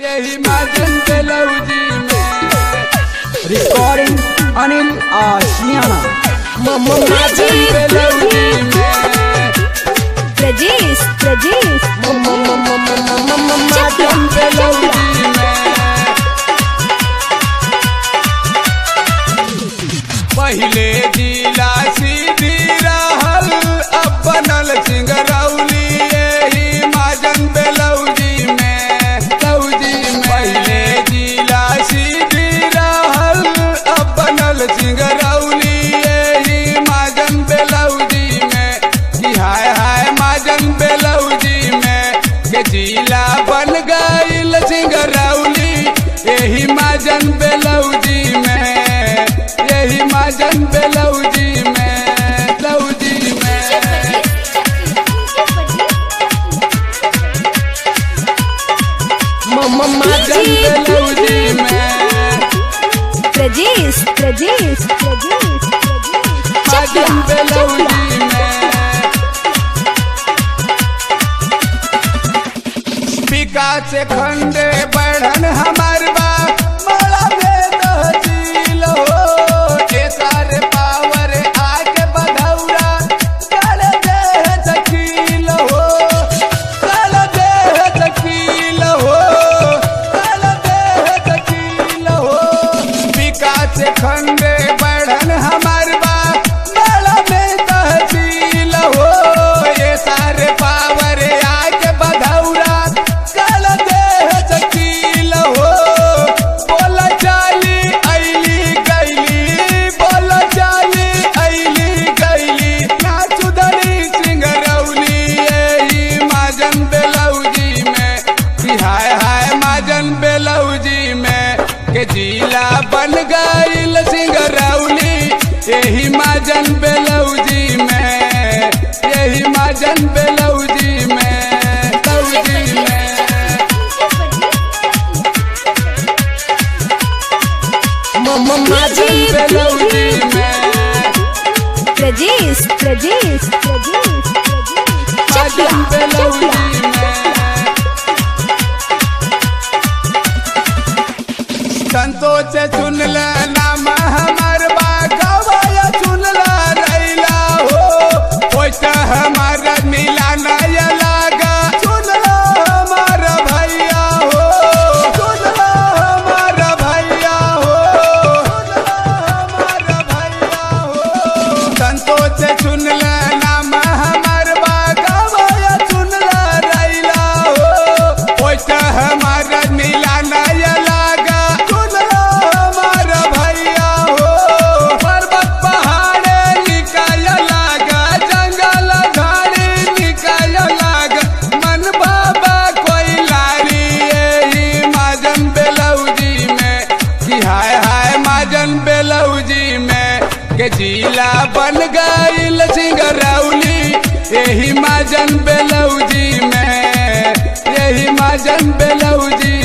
यही माजन बेलौजी में रिकॉर्डिंग अनिल आशियाना माजन बेलौजी में प्रजेश माजन बेलौजी में पहले जिला सीधी रहल अब बनल सिंगरौली यही माजन बेलौजी में लौजी में पहले जिला सीधी रहल अब बनल सिंगरौली यही माजन बेलौजी में कि हाय हाय माजन बेलौजी में के जिला बन गईल सिंगरौली यही माजन बेलौजी में यही माजन बेलौजी में लौजी में माजन बेलौजी में प्रजेश माजन बेलौजी में विकास खंडे बढ़न हमार बा मौला भेद हजील हो के सारे पावर आके बधौरा चल दे शकील हो चल दे शकील हो चल दे शकील हो विकास खंडे बढ़न हमार बा मौला में तहसील हो ये सारे पावर आके बधौरा चल दे शकील हो बोल चाली ऐली गैली बोल चाली ऐली गैली ना सुधरी सिंगरौली यही माजन बेलौजी में कि हाय हाय माजन बेलौजी में के जिला बन गईल सिंगरौली यही माजन बेलौजी में यही माजन बेलौजी में लौजी में माजन बेलौजी में प्रजेश माजन बेलौजी में संतोष सुन ल नाम हमार बा गवाया सुन ल रैला हो ओइता हमारा मिला नया लागा सुन ल हमारा भैया हो सुन ल हमारा भैया हो सुन ल हमारा भैया हो संतोष सुन ल नाम हमार बा गवाया सुन ल रैला हो ओइता हमारा मिला नया लागा सुन ल हमारा भैया हो पर्वत पहाड़े निकाय लागा जंगल झाड़ी निकाय लागा मन बाबा कोई लारी यही माजन बेलौजी में कि हाय हाय माजन बेलौजी में के जिला बन गईल सिंगरौली यही माजन बेलौजी में यही माजन बेलौजी